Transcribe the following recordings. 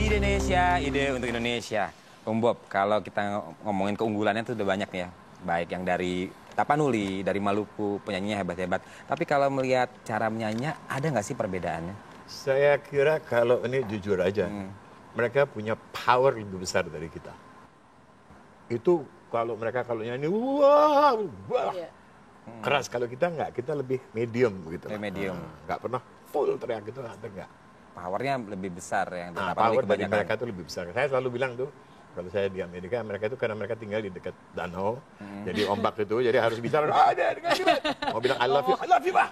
Indonesia, ide untuk Indonesia. Om Bob, kalau kita ngomongin keunggulannya itu udah banyak ya. Baik yang dari Tapanuli, dari Maluku, penyanyinya hebat-hebat. Tapi kalau melihat cara menyanyinya, ada nggak sih perbedaannya? Saya kira kalau ini jujur aja, mereka punya power lebih besar dari kita. Itu kalau mereka kalau nyanyi, wah, keras. Kalau kita nggak, kita lebih medium gitu. Medium. Nggak pernah full teriak gitu, enggak. Powernya lebih besar yang Power dari mereka itu lebih besar. Saya selalu bilang tuh, kalau saya di Amerika, mereka itu karena mereka tinggal di dekat danau, jadi ombak itu, jadi harus bicara, mau bilang I love you, Pak.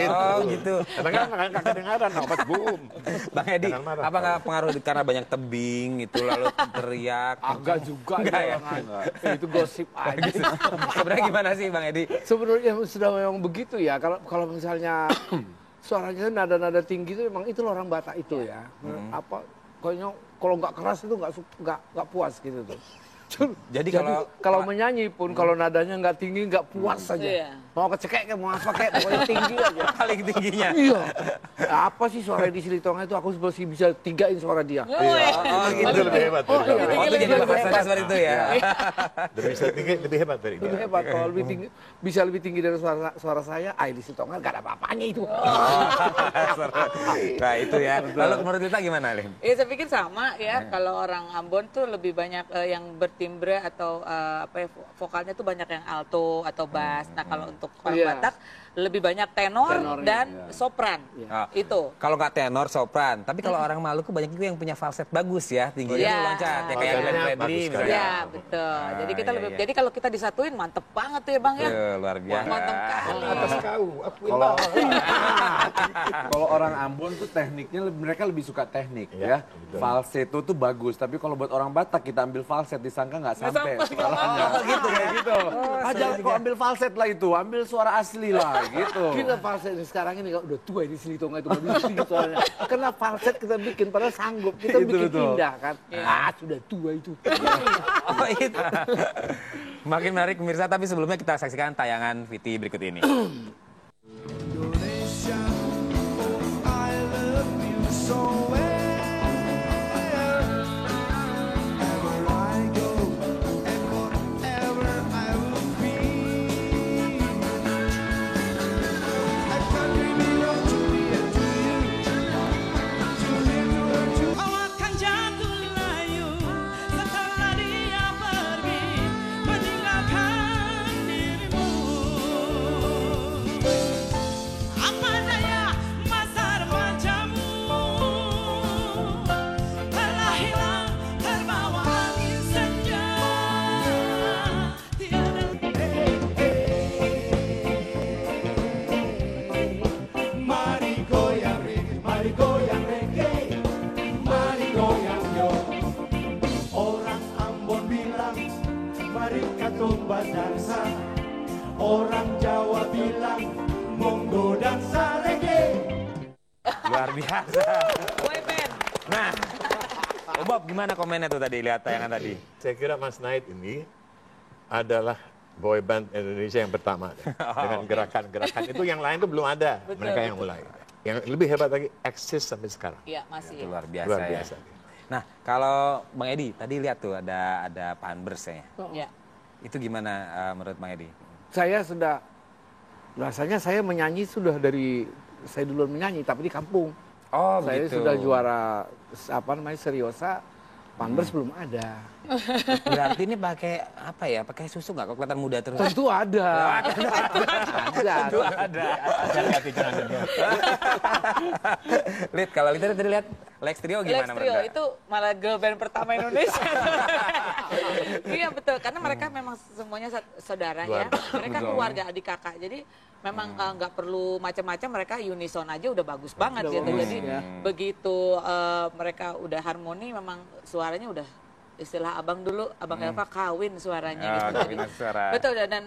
Oh gitu. Kadang-kadang nggak kedengaran, obat boom. Bang Edi, apa nggak pengaruh karena banyak tebing itu lalu teriak? Agak juga. Enggak ya? Itu gosip aja. Sebenarnya gimana sih Bang Edi? Sebenarnya sudah memang begitu ya. Kalau misalnya suaranya nada-nada tinggi itu memang itu orang Batak itu ya. Apa kayaknya kalau nggak keras itu nggak puas gitu tuh. Jadi kalau menyanyi pun kalau nadanya nggak tinggi nggak puas saja. Mau kecekek mau apa kayak pokoknya tinggi aja. Paling tingginya. Iya. Apa sih suara di Silitonga itu aku masih bisa tigain suara dia. Oh gitu. Itu lebih hebat. Oh itu jadi bahasanya seperti itu ya. Lebih tinggi, lebih hebat dari dia. Lebih hebat kalau lebih tinggi, bisa lebih tinggi dari suara saya. Di Silitonga nggak ada apa-apanya itu. Nah itu ya. Lalu menurut Lita gimana, Lim? Ya saya pikir sama ya. Kalau orang Ambon tuh lebih banyak yang bertimbre atau vokalnya tuh banyak yang alto atau bass. Nah kalau untuk orang Batak lebih banyak tenor dan sopran. Itu. Kalau nggak tenor, sopran. Tapi kalau orang Maluku banyak juga yang punya falset bagus ya, tingginya loncat. Ya kayak Glenn Fredly misalnya. Ya betul. Jadi kita lebih. Jadi kalau kita disatuin mantep banget tuh ya Bang ya. Luar biasa. Mantep kali. Atas kau, Kalau orang Ambon tuh tekniknya mereka lebih suka teknik ya. Falsetto tuh bagus, tapi kalau buat orang Batak kita ambil falset disangka nggak sampai. Gitu kayak gitu. Aja kok ambil falset lah itu, ambil suara asli lah gitu. Kita falset sekarang ini udah tua di Silitonga itu bisa tinggi suaranya. Karena falset kita bikin padahal sanggup, kita bikin indah kan. Sudah tua itu. Oh itu. Makin menarik pemirsa, tapi sebelumnya kita saksikan tayangan VT berikut ini. Orang Jawa bilang monggo dansa reggae. Luar biasa. Boyband. Nah, Bob gimana komennya tuh tadi lihat tayangan tadi? Saya kira Mas Naid ini adalah boy band Indonesia yang pertama dengan gerakan-gerakan itu, yang lain tuh belum ada. Mereka yang mulai. Yang lebih hebat lagi eksis sampai sekarang. Iya masih. Itu luar biasa, Luar biasa. Ya. Nah, kalau Bang Edi tadi lihat tuh ada Panbers ya. Ya. Itu gimana menurut Bang Edi? Saya sudah, rasanya saya menyanyi sudah dari, saya duluan menyanyi tapi di kampung. Oh saya begitu. sudah juara, Seriosa, Panbers belum ada. Berarti ini pakai apa ya? Pakai susu nggak? Kok kelihatan muda terus? Tentu ada. Tentu ada. Lihat kalau Lita tadi lihat Lex Trio gimana? Lex Trio itu malah girl band pertama Indonesia. Iya betul, karena mereka memang semuanya saudaranya, mereka keluarga adik kakak. Jadi memang nggak perlu macam-macam, mereka unison aja udah bagus banget Udah gitu. bagus, Jadi begitu mereka udah harmoni, memang suaranya udah istilah abang dulu, abang Elva kawin suaranya gitu. Kawin suara. Betul, dan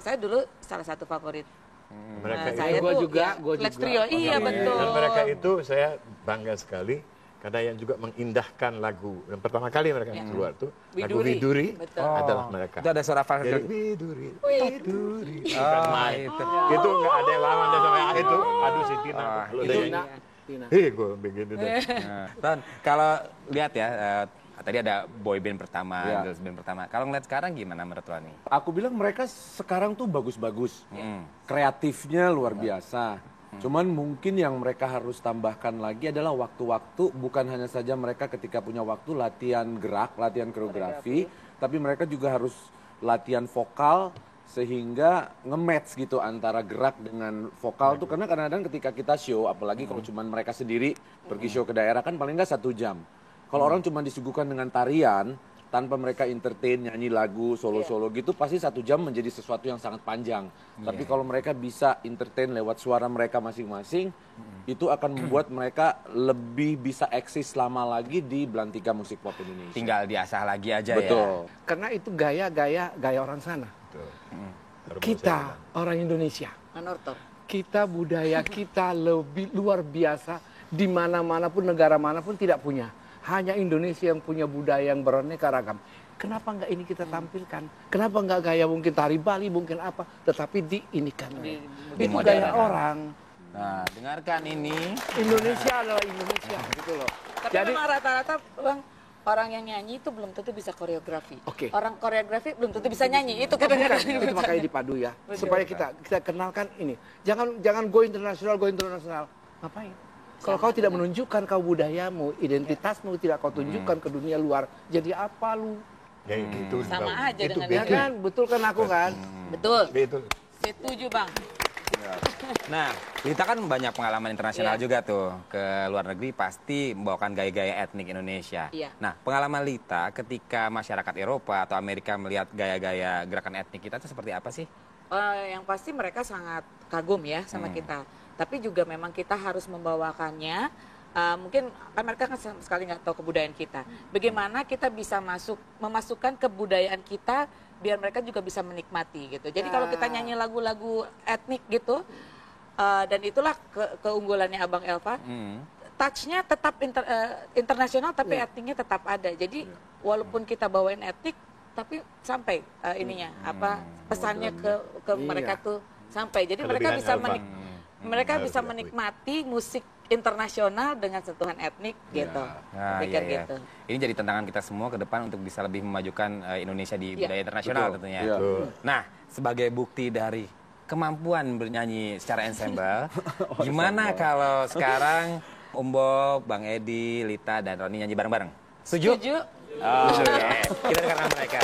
saya dulu salah satu favorit. Mereka Saya Gua tuh juga, ya, gua Lex juga. Trio, iya betul. Dan mereka itu saya bangga sekali karena yang juga mengindahkan lagu yang pertama kali mereka keluar tuh lagu Widuri Betul. adalah mereka. Itu ada suara falset. Jadi Widuri, Widuri. Oh, itu. Itu nggak ada yang lawan dan sama itu. Aduh si Tina. Itu Tina. Gue begitu deh. Nah, Ron, kalau lihat ya, tadi ada boy band pertama, girls band pertama. Kalau ngeliat sekarang gimana menurut Ron nih? Aku bilang mereka sekarang tuh bagus-bagus. Kreatifnya luar biasa. Cuman mungkin yang mereka harus tambahkan lagi adalah waktu-waktu, bukan hanya saja mereka ketika punya waktu latihan gerak, latihan koreografi, tapi mereka juga harus latihan vokal sehingga nge-match gitu antara gerak dengan vokal tuh, karena kadang-kadang ketika kita show, apalagi kalau cuman mereka sendiri pergi show ke daerah kan paling nggak 1 jam. Kalau orang cuma disuguhkan dengan tarian, tanpa mereka entertain, nyanyi lagu, solo-solo gitu, pasti 1 jam menjadi sesuatu yang sangat panjang. Tapi kalau mereka bisa entertain lewat suara mereka masing-masing, itu akan membuat mereka lebih bisa eksis lama lagi di Belantika Musik Pop Indonesia. Tinggal diasah lagi aja Betul. ya. Karena itu gaya orang sana. Kita orang Indonesia. Manortor. Kita budaya kita lebih luar biasa, di mana-mana pun, negara manapun tidak punya. Hanya Indonesia yang punya budaya yang beraneka ragam. Kenapa nggak ini kita tampilkan? Kenapa nggak gaya mungkin tari Bali, mungkin apa, tetapi diinikan. Itu gaya orang. Nah, dengarkan ini. Indonesia adalah Indonesia, gitu loh. Tapi Jadi memang rata-rata Bang, orang yang nyanyi itu belum tentu bisa koreografi. Oke. Orang koreografi belum tentu bisa nyanyi. Itu kadang-kadang. itu makanya dipadu ya, supaya kita kenalkan ini. Jangan go internasional. Ngapain? Kalau kau tidak menunjukkan kau budayamu, identitasmu tidak kau tunjukkan ke dunia luar, jadi apa lu? Ya gitu. Sama aja Itu dengan Ya beda. kan, betul kan aku kan? Betul. Betul. Setuju Bang. Nah, Lita kan banyak pengalaman internasional juga tuh. Ke luar negeri pasti membawakan gaya-gaya etnik Indonesia. Iya. Nah, pengalaman Lita ketika masyarakat Eropa atau Amerika melihat gaya-gaya gerakan etnik kita itu seperti apa sih? Yang pasti mereka sangat kagum ya sama kita. Tapi juga memang kita harus membawakannya. Mungkin kan mereka kan sama sekali nggak tahu kebudayaan kita. Bagaimana kita bisa memasukkan kebudayaan kita biar mereka juga bisa menikmati gitu. Jadi kalau kita nyanyi lagu-lagu etnik gitu, dan itulah keunggulannya Abang Elva. Touch-nya tetap internasional tapi etniknya tetap ada. Jadi walaupun kita bawain etnik, tapi sampai pesannya ke mereka tuh sampai. Jadi mereka bisa bisa menikmati musik internasional dengan sentuhan etnik gitu. Nah, Pikir iya. gitu. Ini jadi tantangan kita semua ke depan untuk bisa lebih memajukan Indonesia di budaya internasional tentunya. Nah, sebagai bukti dari kemampuan bernyanyi secara ensemble, gimana kalau sekarang Bob, Bang Edi, Lita, dan Roni nyanyi bareng-bareng? Setuju? Setuju? Oh, yes. Kita dengarkan mereka.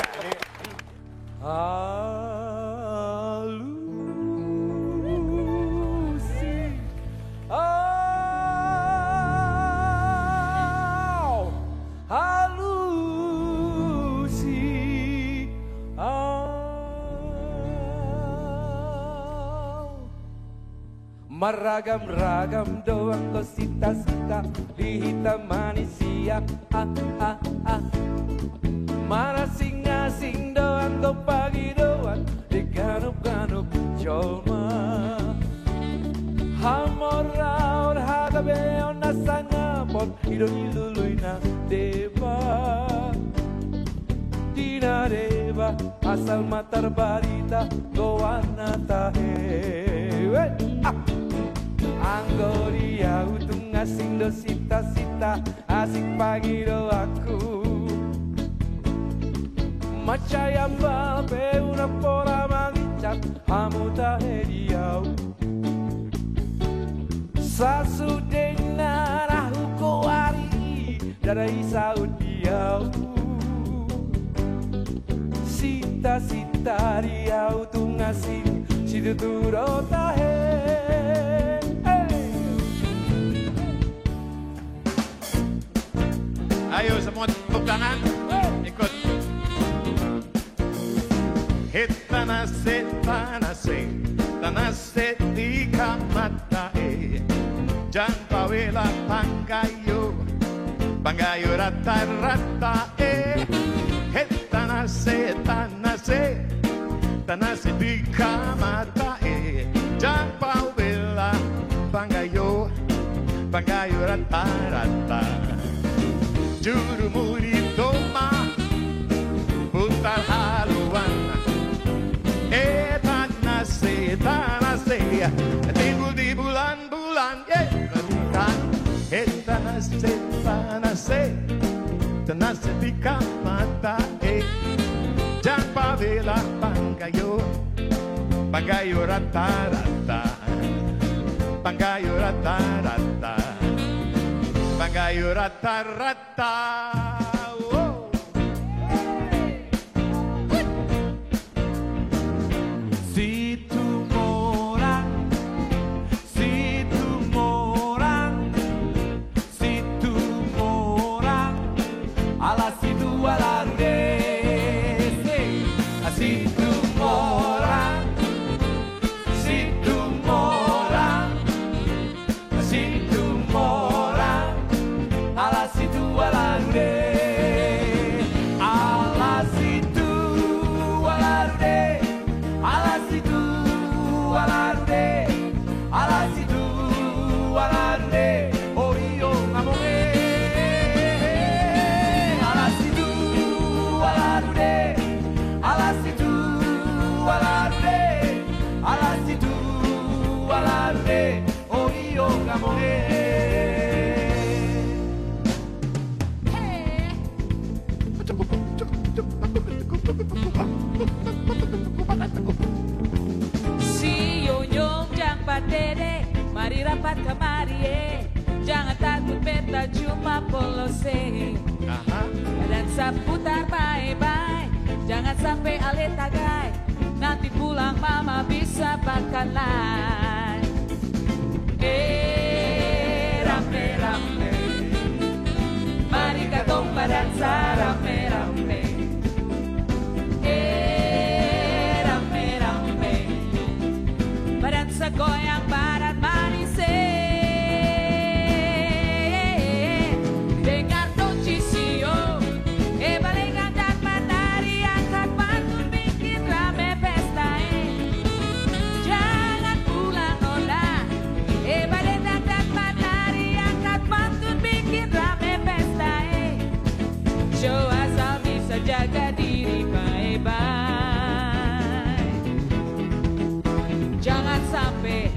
Meragam-ragam doang kau sita-sita di hitam manusia. Mana sing-asing doang kau pagi doang di ganup-ganup colma. Hamoraur hagabeon nasangapon idon-iluluy na deba. Tina deba asal matar barita gowana tahe. Anggo dia utung asing do sita-sita asik pagi do aku Macaya balpe una pora mangicat hamu tahe diau Sasudena rahu koari dada isau diau Sita-sita diau tung asing situ turo tahe Ayo semua tepuk tangan, ikut. Tanase, tanase di kamatae. Jan pawela pangkayo rata-ratae. Tanase, tanase di kamatae. Jan pawela pangkayo rata-rata. Juru murid doma putar haluan tanase timbul di bulan-bulan panase, panase, tenase di mata, Jampa vela pangayo, pangayo rata-rata, pangayo rata-rata, pangayo rata-rata. Si Yonyong Jang Patede, mari rapat kemari jangan takut beta cuma polose. Dan seputar bye-bye, jangan sampai ale tagai, nanti pulang mama bisa bakalan. Rame-rame, mari katong padansa rame-rame. Rame-rame, padansa goyang barat manis. Dengar Docisio, balengan dan menari, angkat pantun bikin rame pesta. Jangan pulang noda, balengan dan menari, angkat pantun bikin rame pesta. Show asal bisa jaga diri baik-baik. Jangan sampai